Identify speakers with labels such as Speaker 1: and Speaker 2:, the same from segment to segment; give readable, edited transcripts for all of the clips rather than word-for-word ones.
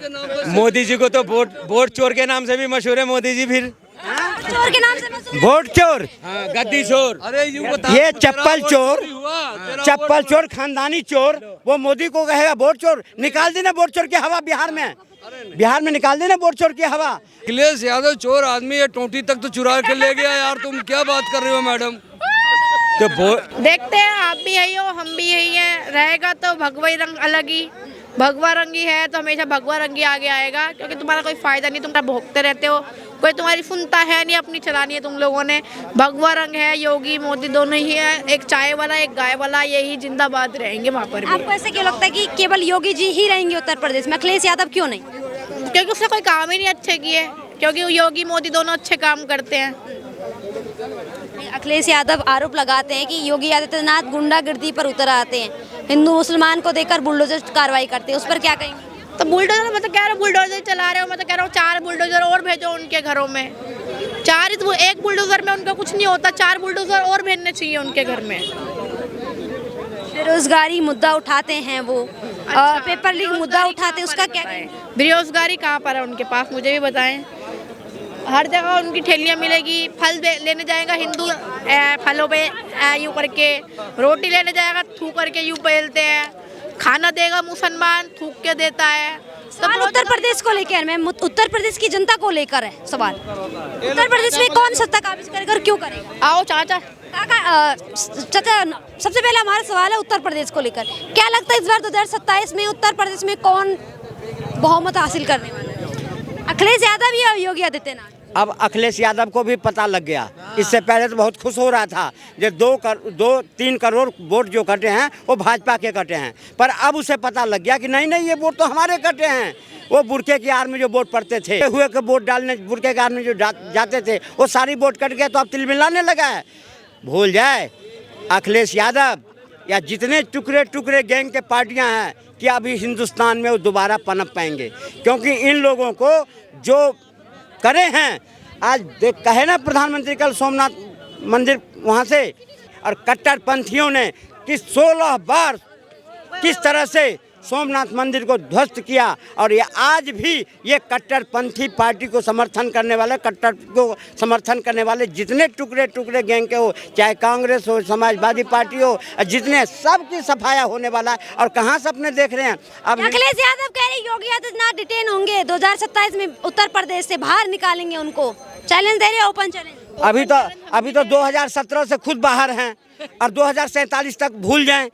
Speaker 1: मोदी जी को तो वोट चोर के नाम से भी मशहूर है मोदी जी। फिर
Speaker 2: चोर के नाम से
Speaker 3: वोट चोर,
Speaker 1: गद्दी चोर।
Speaker 4: अरे
Speaker 3: ये चप्पल चोर खानदानी चोर, वो मोदी को कहेगा वोट चोर। निकाल देना वोट चोर की हवा बिहार में निकाल देना वोट चोर की हवा।
Speaker 4: अखिलेश यादव चोर आदमी है, टोटी तक तो चुरा के ले गया यार। तुम क्या बात कर रहे हो मैडम?
Speaker 1: तो
Speaker 5: देखते हैं, आप भी यही हो, हम भी यही हैं। रहेगा तो भगवा रंग अलग ही, भगवा रंगी है तो हमेशा भगवा रंगी आगे आएगा, क्योंकि तुम्हारा कोई फायदा नहीं, तुम भोगते रहते हो, कोई तुम्हारी सुनता है नहीं, अपनी चलानी है तुम लोगों ने। भगवा रंग है, योगी मोदी दोनों ही है, एक चाय वाला एक गाय वाला, यही जिंदाबाद रहेंगे वहाँ पर भी।
Speaker 2: आपको ऐसे क्यों लगता है कि केवल योगी जी ही रहेंगे उत्तर प्रदेश में, अखिलेश यादव क्यों नहीं?
Speaker 5: क्योंकि उसने कोई काम ही नहीं अच्छे किए, क्योंकि योगी मोदी दोनों अच्छे काम करते हैं।
Speaker 2: अखिलेश यादव आरोप लगाते हैं कि योगी आदित्यनाथ गुंडागर्दी पर उतर आते हैं, हिंदू मुसलमान को देखकर बुलडोजर कार्रवाई करते हैं, उस पर क्या कहेंगे?
Speaker 5: तो बुलडोजर, मैं तो कह रहा हूँ बुलडोजर चला रहे हो, मैं तो कह रहा हूँ 4 बुलडोजर और भेजो उनके घरों में। 4 तो एक बुलडोजर में उनका कुछ नहीं होता, 4 बुलडोजर और भेजने चाहिए उनके घर में।
Speaker 2: बेरोजगारी मुद्दा उठाते हैं वो, पेपर लीक मुद्दा उठाते हैं, उसका क्या कहेंगे?
Speaker 5: बेरोजगारी कहाँ पर है उनके पास, मुझे भी बताएं। हर जगह उनकी ठेलियाँ मिलेगी, फल लेने जाएगा हिंदू फलों पे यूँ करके, रोटी लेने जाएगा थूक करके यूँ बेलते हैं, खाना देगा मुसलमान थूक के देता है।
Speaker 2: सवाल उत्तर प्रदेश को लेकर, मैम उत्तर प्रदेश की जनता को लेकर है सवाल। उत्तर प्रदेश में कौन सत्ता काबिज करेगा और क्यों करेगा?
Speaker 5: आओ चाचा।
Speaker 2: चाचा, सबसे पहले हमारा सवाल है उत्तर प्रदेश को लेकर, क्या लगता है इस बार 2027 में उत्तर प्रदेश में कौन बहुमत हासिल करने वाला है, अखिलेश यादव या योगी आदित्यनाथ?
Speaker 3: अब अखिलेश यादव को भी पता लग गया। इससे पहले तो बहुत खुश हो रहा था, जो 2-3 करोड़ वोट जो कटे हैं वो भाजपा के कटे हैं, पर अब उसे पता लग गया कि नहीं ये वोट तो हमारे कटे हैं। वो बुरके की आड़ में जो वोट पड़ते थे, हुए के वोट डालने बुरके की आड़ में जो जाते थे, वो सारी वोट कट गए, तो अब तिलमिलाने लगा है। भूल जाए अखिलेश यादव या जितने टुकड़े गैंग के पार्टियां हैं कि अभी हिंदुस्तान में वो दोबारा पनप पाएंगे, क्योंकि इन लोगों को जो करे हैं, आज कहे ना प्रधानमंत्री कल सोमनाथ मंदिर वहाँ से, और कट्टरपंथियों ने कि 16 बार किस तरह से सोमनाथ मंदिर को ध्वस्त किया, और ये आज भी ये कट्टरपंथी पार्टी को समर्थन करने वाले, कट्टर को समर्थन करने वाले जितने टुकड़े गैंग के हो, चाहे कांग्रेस हो, समाजवादी पार्टी हो, जितने, सब की सफाया होने वाला है। और कहाँ से अपने देख रहे हैं अब
Speaker 2: अखिलेश यादव कह रहे योगी आदित्यनाथ डिटेन होंगे 2027 में, उत्तर प्रदेश से बाहर निकालेंगे उनको, चैलेंज दे रहे, ओपन चैलेंज।
Speaker 3: अभी तो 2017 से खुद बाहर हैं, और 2047 तक भूल जाएं।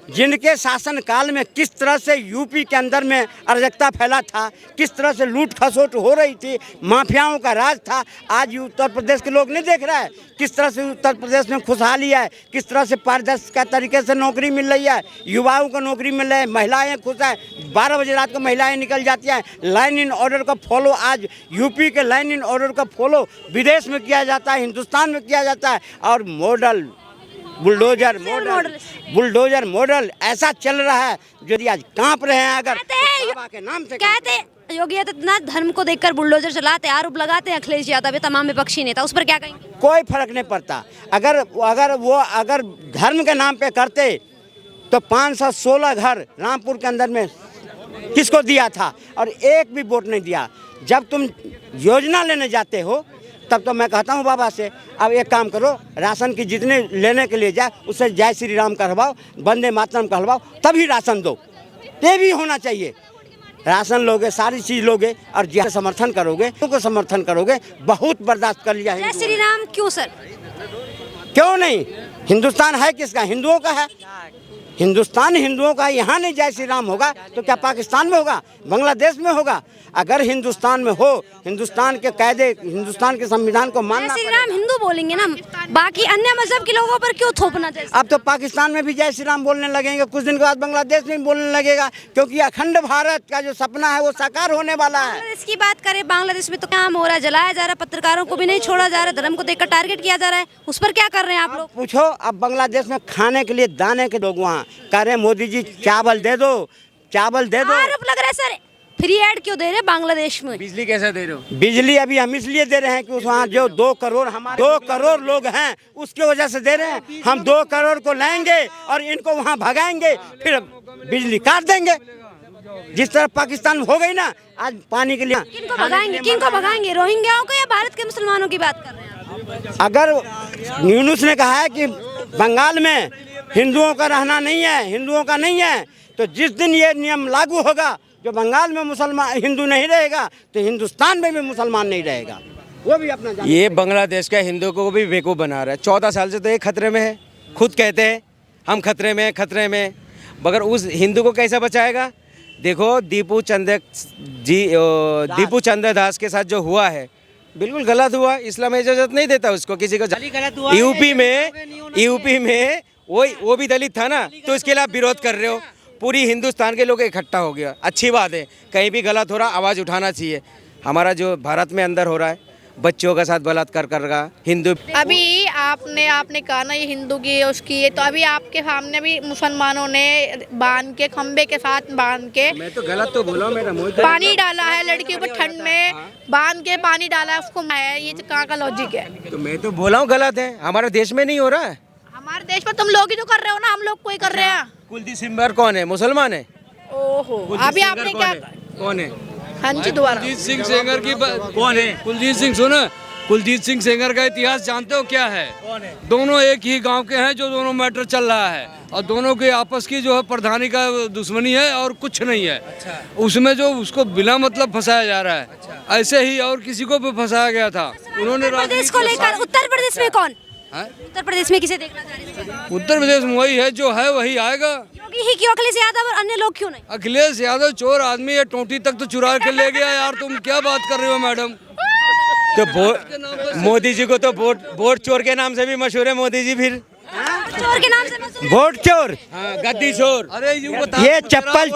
Speaker 3: जिनके शासन काल में किस तरह से यूपी के अंदर में अराजकता फैला था, किस तरह से लूट खसोट हो रही थी, माफियाओं का राज था, आज उत्तर प्रदेश के लोग नहीं देख रहा है किस तरह से उत्तर प्रदेश में खुशहाली है, किस तरह से पारदर्शी तरीके से नौकरी मिल रही है, युवाओं को नौकरी मिल रही है, महिलाएं खुश है, 12 बजे रात को महिलाएं निकल जाती हैं। लाइन इन ऑर्डर का फॉलो, आज यूपी के लाइन इन ऑर्डर का फॉलो विदेश में किया जाता है, हिंदुस्तान में किया जाता है, और मॉडल बुलडोजर मॉडल ऐसा चल रहा है जो आज कांप रहे हैं। अगर बाबा के नाम से
Speaker 2: कहते योगी आदित्यनाथ धर्म को देखकर बुलडोजर चलाते, आरोप लगाते हैं अखिलेश यादव तमाम विपक्षी नेता, उस पर क्या कहेंगे?
Speaker 3: कोई फर्क नहीं पड़ता। अगर धर्म के नाम पे करते तो 516 घर रामपुर के अंदर में किसको दिया था, और एक भी वोट नहीं दिया। जब तुम योजना लेने जाते हो तब तो मैं कहता हूँ बाबा से, अब एक काम करो, राशन की जितने लेने के लिए जाए उससे जय श्री राम कहवाओ, वंदे मातरम कहवाओ, तभी राशन दो। ये भी होना चाहिए। राशन लोगे, सारी चीज लोगे, और जिसे समर्थन करोगे, तुमको समर्थन करोगे, बहुत बर्दाश्त कर लिया है।
Speaker 2: जय श्री राम क्यों सर?
Speaker 3: क्यों नहीं? हिंदुस्तान है किसका? हिंदुओं का है। हिंदुस्तान हिंदुओं का, यहाँ नहीं जय श्री राम होगा तो क्या पाकिस्तान में होगा, बांग्लादेश में होगा? अगर हिंदुस्तान में हो, हिंदुस्तान के कायदे, हिंदुस्तान के संविधान को मानना।
Speaker 2: जय श्री राम हिंदू बोलेंगे ना, बाकी अन्य मजहब के लोगों पर क्यों थोपना चाहिए?
Speaker 3: अब तो पाकिस्तान में भी जय श्री राम बोलने लगेंगे, कुछ दिन के बाद बांग्लादेश में भी बोलने लगेगा, क्योंकि अखंड भारत का जो सपना है वो साकार होने वाला है।
Speaker 2: इसकी बात करें, बांग्लादेश में तो काम हो रहा है, जलाया जा रहा है, पत्रकारों को भी नहीं छोड़ा जा रहा है, धर्म को देखकर टारगेट किया जा रहा है, उस पर क्या कर रहे हैं आप लोग?
Speaker 3: पूछो, अब बांग्लादेश में खाने के लिए दाने के लोग वहाँ कह रहे हैं मोदी जी चावल दे दो, चावल दे दो।
Speaker 2: आरोप लग रहा है सर, फ्री एड क्यों दे रहे बांग्लादेश में?
Speaker 1: बिजली कैसे दे रहे हो?
Speaker 3: बिजली अभी हम इसलिए दे रहे हैं कि वहाँ जो 2 करोड़ लोग हैं उसके वजह से दे रहे हैं। हम 2 करोड़ को लाएंगे और इनको वहाँ भगाएंगे, फिर बिजली काट देंगे। जिस तरह पाकिस्तान हो गई ना आज पानी के लिए।
Speaker 2: किनको भगाएंगे, रोहिंग्याओं को या भारत के मुसलमानों की बात कर रहे हैं?
Speaker 3: अगर यूनुस ने कहा है कि बंगाल में हिंदुओं का रहना नहीं है, हिंदुओं का नहीं है, तो जिस दिन ये नियम लागू होगा जो बंगाल में मुसलमान हिंदू नहीं रहेगा तो हिंदुस्तान में भी मुसलमान नहीं रहेगा। वो भी अपना
Speaker 1: ये बांग्लादेश का हिंदू को भी बेवकूफ़ बना रहा है। 14 साल से तो ये खतरे में है, खुद कहते हैं हम खतरे में खतरे में, मगर उस हिंदू को कैसा बचाएगा? देखो दीपू चंद्र दास के साथ जो हुआ है बिल्कुल गलत हुआ। इस्लाम इजाज़त नहीं देता उसको किसी को। यूपी में वो भी दलित था ना, तो इसके लिए आप विरोध कर रहे हो। पूरी हिंदुस्तान के लोग इकट्ठा हो गया, अच्छी बात है। कहीं भी गलत हो रहा आवाज़ उठाना चाहिए। हमारा जो भारत में अंदर हो रहा है, बच्चों का साथ बलात्कार कर रहा हिंदू।
Speaker 5: अभी आपने कहा ना ये हिंदू की उसकी, तो अभी आपके सामने भी मुसलमानों ने बांध के खंबे के साथ बांध के,
Speaker 3: मैं तो गलत तो बोला मेरा
Speaker 5: पानी डाला है लड़की ऊपर, ठंड में बांध के पानी डाला है उसको। ये कहाँ का लॉजिक है?
Speaker 1: तो मैं तो बोला हूँ गलत है, हमारे देश में नहीं हो रहा है।
Speaker 5: हमारे देश में तुम लोग ही तो कर रहे हो ना, हम लोग कोई कर रहे हैं?
Speaker 1: कुलदीप सिंह कौन है? मुसलमान है।
Speaker 5: ओहो, अभी आपने क्या
Speaker 1: कौन है?
Speaker 5: हाँ जी दोबारा।
Speaker 4: कुलजीत सिंह सेंगर की
Speaker 1: कौन है?
Speaker 4: कुलजीत सिंह सुनो, कुलजीत सिंह सेंगर का इतिहास जानते हो क्या है? दोनों एक ही गांव के हैं, जो दोनों मैटर चल रहा है, और दोनों के आपस की जो है प्रधानी का दुश्मनी है और कुछ नहीं है। उसमें जो उसको बिना मतलब फंसाया जा रहा है, ऐसे ही और किसी को भी फंसाया गया था। उन्होंने
Speaker 2: प्रदेश को लेकर उत्तर प्रदेश में कौन?
Speaker 4: है?
Speaker 2: उत्तर प्रदेश में किसे देखना चाह रहे हैं?
Speaker 4: उत्तर प्रदेश में वही है जो है वही आएगा।
Speaker 2: योगी ही क्यों, अखिलेश यादव और अन्य लोग क्यों नहीं?
Speaker 4: अखिलेश यादव चोर आदमी है, टोटी तक तो चुरा के ले गया यार। तुम क्या बात कर रहे हो मैडम?
Speaker 1: तो मोदी जी को तो वोट चोर के नाम से भी मशहूर है मोदी जी। फिर
Speaker 2: चोर के नाम से
Speaker 3: वोट चोर,
Speaker 1: गद्दी चोर।
Speaker 4: अरे
Speaker 3: ये चप्पल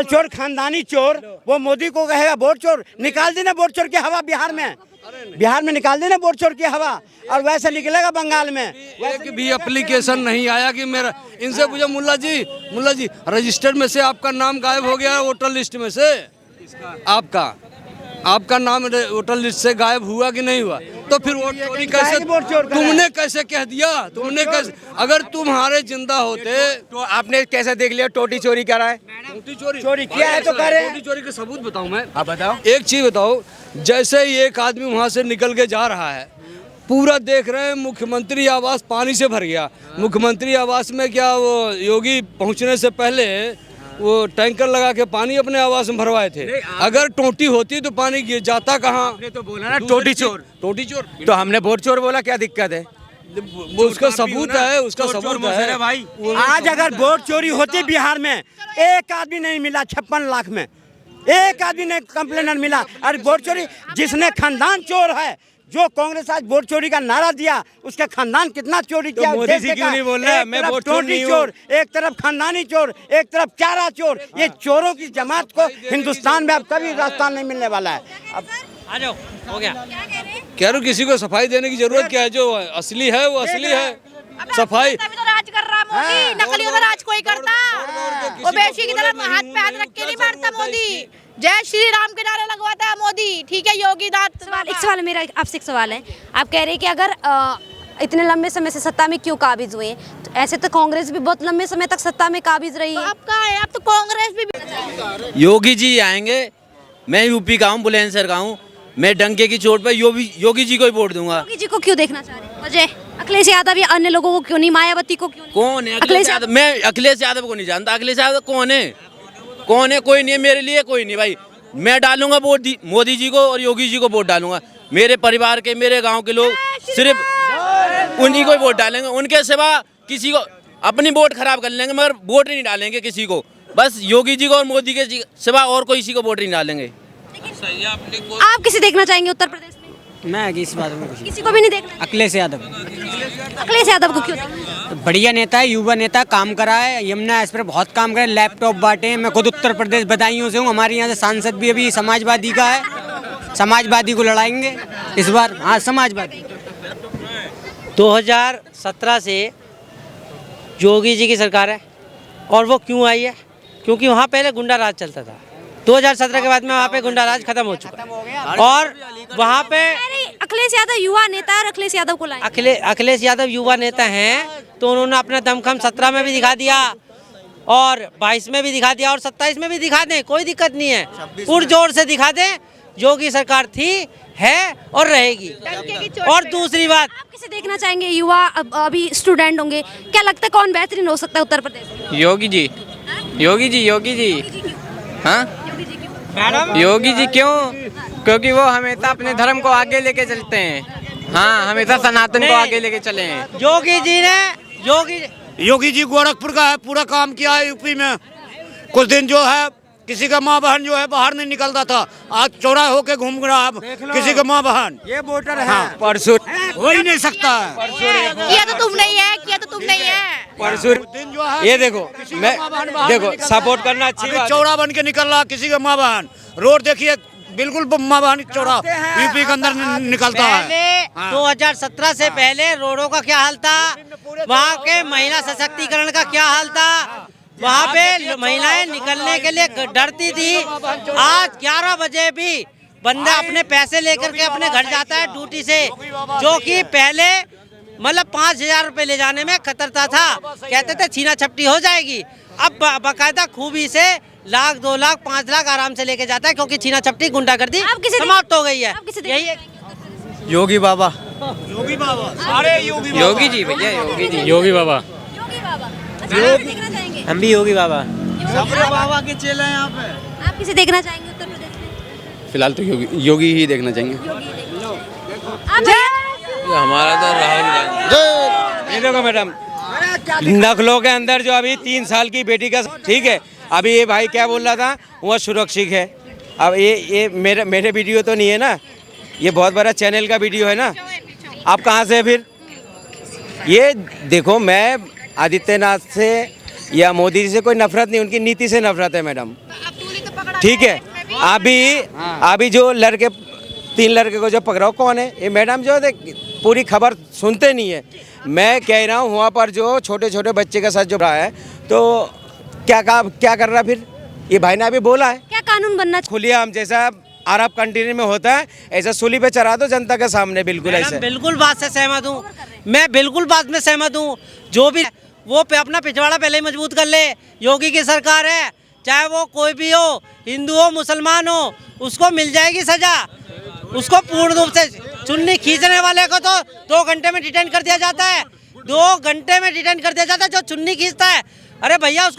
Speaker 3: चोर खानदानी चोर, वो मोदी को कहेगा वोट चोर। निकाल देना वोट चोर की हवा बिहार में निकाल देना वोट चोर की हवा, और वैसे निकलेगा बंगाल में।
Speaker 4: एक भी एप्लीकेशन नहीं आया कि मेरा, इनसे पूछो मुल्ला जी रजिस्टर्ड में से आपका नाम गायब हो गया वोटर लिस्ट में से। आपका नाम वोटर लिस्ट से गायब हुआ कि नहीं हुआ? तो फिर वोट चोरी कैसे? तुमने कैसे कह दिया? तुमने कैसे? अगर तुम्हारे जिंदा होते
Speaker 1: तो आपने कैसे देख लिया टोटी चोरी करा है?
Speaker 3: चोरी किया है तो करे।
Speaker 4: टोटी चोरी के सबूत बताऊं मैं?
Speaker 1: आप बताओ।
Speaker 4: एक चीज बताओ, जैसे ही एक आदमी वहाँ से निकल के जा रहा है, पूरा देख रहे हैं मुख्यमंत्री आवास पानी से भर गया। मुख्यमंत्री आवास में क्या वो योगी पहुँचने से पहले वो टैंकर लगा के पानी अपने आवास में भरवाए थे? अगर टोटी होती तो पानी गिर जाता कहाँ?
Speaker 1: आपने तो बोला ना टोटी चोर। तो हमने वोट चोर बोला, क्या दिक्कत है?
Speaker 4: वो उसका सबूत है, उसका सबूत है
Speaker 1: भाई।
Speaker 3: आज अगर वोट चोरी होती बिहार में, एक आदमी नहीं मिला 56 लाख में, एक आदमी ने कंप्लेनर मिला। अरे वोट चोरी जिसने खानदान चोर है, जो कांग्रेस आज वोट चोरी का नारा दिया, उसका खानदान कितना चोरी किया।
Speaker 1: तो मोदी जी क्यों नहीं बोल रहे? मैं वोट चोर नहीं हूं।
Speaker 3: एक तरफ खानदानी चोर, एक तरफ चारा चोर। ये चोरों की जमात को हिंदुस्तान में अब कभी रास्ता नहीं मिलने वाला है। अब
Speaker 1: आ जाओ, हो गया।
Speaker 4: कह रहा हूं, किसी को सफाई देने की जरूरत क्या है? जो असली है वो असली है। सफाई
Speaker 5: तभी तो राज कर रहा मोदी, नकली तो राज कोई करता। वो बेशी की तरह हाथ पे हाथ रख के नहीं मारता मोदी, जय श्री राम के नारे लगवाता है मोदी। ठीक है योगी नाथ।
Speaker 2: एक सवाल मेरा आपसे एक सवाल है। आप कह रहे हैं कि अगर इतने लंबे समय से सत्ता में क्यों काबिज हुए, तो ऐसे तो कांग्रेस भी बहुत लंबे समय तक सत्ता में काबिज रही है।
Speaker 5: अब कहाँ है? अब तो कांग्रेस भी
Speaker 6: योगी जी आएंगे। मैं यूपी का हूँ, बुलंदशहर का हूँ। मैं डंके की चोट पर योगी जी को ही वोट दूंगा।
Speaker 2: योगी जी को क्यों देखना चाह रहे हैं? वजह अखिलेश यादव या अन्य लोगों को क्यों नहीं? मायावती को क्यों नहीं?
Speaker 6: कौन है अखिलेश यादव? मैं अखिलेश यादव को नहीं जानता। अखिलेश यादव कौन है? कोई नहीं है मेरे लिए, कोई नहीं भाई। मैं डालूंगा वोट मोदी जी को और योगी जी को वोट डालूंगा। मेरे परिवार के, मेरे गांव के लोग सिर्फ उन्हीं को ही वोट डालेंगे। उनके सिवा किसी को अपनी वोट खराब कर लेंगे, मगर वोट नहीं डालेंगे किसी को। बस योगी जी को और मोदी के सिवा और कोई किसी को वोट नहीं डालेंगे।
Speaker 2: आप किसे देखना चाहेंगे उत्तर प्रदेश में?
Speaker 7: मैं इस बात में
Speaker 2: किसी को भी नहीं देखना।
Speaker 7: अखिलेश यादव
Speaker 2: अखिलेश यादव को क्यों देखना?
Speaker 7: बढ़िया नेता है, युवा नेता, काम करा है। यमुना इस पर बहुत काम करे, लैपटॉप बांटे। मैं खुद उत्तर प्रदेश बदायूं से हूँ। हमारे यहाँ से सांसद भी अभी समाजवादी का है। समाजवादी को लड़ाएंगे इस बार। हाँ, समाजवादी।
Speaker 8: 2017 से योगी जी की सरकार है, और वो क्यों आई है? क्योंकि वहाँ पहले गुंडा राज चलता था। 2017 के बाद में वहाँ पे गुंडा राज खत्म हो चुका है, और वहाँ पे
Speaker 2: अखिलेश यादव युवा नेता और अखिलेश यादव को लाए।
Speaker 8: अखिलेश यादव युवा नेता हैं, तो उन्होंने अपना दमखम 17 में भी दिखा दिया। और 22 में भी दिखा दिया और 27 में भी दिखा दें, कोई दिक्कत नहीं है, पुरजोर से दिखा दें। योगी सरकार थी, है और रहेगी। और दूसरी बात,
Speaker 2: आप किसे देखना चाहेंगे? युवा अभी स्टूडेंट होंगे, क्या लगता है कौन बेहतरीन हो सकता है उत्तर प्रदेश में?
Speaker 9: योगी जी, योगी जी, योगी जी। हाँ,
Speaker 2: योगी जी क्यों?
Speaker 9: योगी जी क्यों? क्योंकि वो हमेशा अपने धर्म को आगे लेके चलते हैं। हाँ, हमेशा सनातन को आगे लेके चले हैं।
Speaker 8: योगी जी ने
Speaker 10: योगी जी गोरखपुर का है, पूरा काम किया है यूपी में। कुछ दिन जो है किसी का माँ बहन जो है बाहर नहीं निकलता था, आज चौड़ा होके घूम रहा है किसी का माँ बहन।
Speaker 3: ये वोटर है।
Speaker 10: हाँ,
Speaker 1: परसों
Speaker 10: हो ही नहीं सकता है।
Speaker 5: किया तो तुम नहीं है, किया तो तुम नहीं है।
Speaker 1: परसों
Speaker 10: दिन जो है
Speaker 1: ये देखो,
Speaker 10: किसी का
Speaker 1: मैं
Speaker 10: माँ बहन बाहर
Speaker 1: देखो
Speaker 10: नहीं निकलता
Speaker 1: सपोर्ट
Speaker 10: है।
Speaker 1: करना अच्छी
Speaker 10: अभी
Speaker 1: बात है।
Speaker 10: चौड़ा बन के निकल रहा किसी का माँ बहन। रोड देखिए बिल्कुल माँ बहन चौड़ा यूपी के अंदर निकलता है।
Speaker 8: पहले 2017 से पहले रोडों का क्या हाल था, वहाँ के महिला सशक्तिकरण का क्या हाल था, वहाँ पे महिलाएं निकलने के लिए डरती थी। आज 11 बजे भी बंदा अपने पैसे लेकर के अपने घर जाता है ड्यूटी से, जो कि पहले मतलब 5,000 रुपए ले जाने में खतरता था, कहते थे छीना छपटी हो जाएगी। अब बाकायदा खूबी से लाख, 2 लाख, 5 लाख आराम से लेके जाता है, क्योंकि छीना छपटी गुंडागर्दी
Speaker 2: आप किसे
Speaker 8: समाप्त हो गई है।
Speaker 2: आप किसे
Speaker 8: यही है।
Speaker 9: योगी बाबा,
Speaker 10: योगी बाबा, अरे योगी बाबा।
Speaker 9: योगी जी भैया, योगी जी, योगी बाबा।
Speaker 2: योगी बाबा। अच्छा, आप किसे देखना चाहेंगे?
Speaker 8: हम भी योगी बाबा।
Speaker 3: बाबा के चेले हैं यहाँ पे।
Speaker 2: आप किसे देखना चाहेंगे उत्तर प्रदेश में?
Speaker 9: फिलहाल तो योगी ही देखना चाहेंगे।
Speaker 2: आप भैया
Speaker 6: हमारा तो राहुल गांधी।
Speaker 1: ये देखो मैडम, नकलों के अंदर जो अभी 3 साल की बेटी का, ठीक है, अभी ये भाई क्या बोल रहा था, वह सुरक्षित है। अब ये मेरे वीडियो तो नहीं है ना, ये बहुत बड़ा चैनल का वीडियो है ना। आप कहाँ से फिर? ये देखो, मैं आदित्यनाथ से या मोदी जी से कोई नफरत नहीं, उनकी नीति से नफरत है मैडम, ठीक है। अभी जो 3 लड़के को जो पकड़ाओ कौन है? ये मैडम जो पूरी खबर सुनते नहीं है। मैं कह रहा हूँ वहाँ पर जो छोटे छोटे बच्चे के साथ जो रहा है, तो क्या कर रहा फिर? ये भाई ने अभी बोला है
Speaker 2: क्या कानून बनना
Speaker 1: खुलेआम, जैसा अरब कंट्री में होता है ऐसा सूली पे चढ़ा दो जनता के सामने, बिल्कुल ऐसे।
Speaker 8: बिल्कुल बात से सहमत हूँ मैं, बिल्कुल बात में सहमत हूँ। जो भी वो अपना पिछवाड़ा पहले ही मजबूत कर ले। योगी की सरकार है, चाहे वो कोई भी हो, हिंदू हो मुसलमान हो, उसको मिल जाएगी सजा। उसको पूर्ण रूप से चुन्नी खींचने वाले को तो 2 घंटे में डिटेन कर दिया जाता है, 2 घंटे में डिटेन कर दिया जाता है जो चुन्नी खींचता है। अरे भैया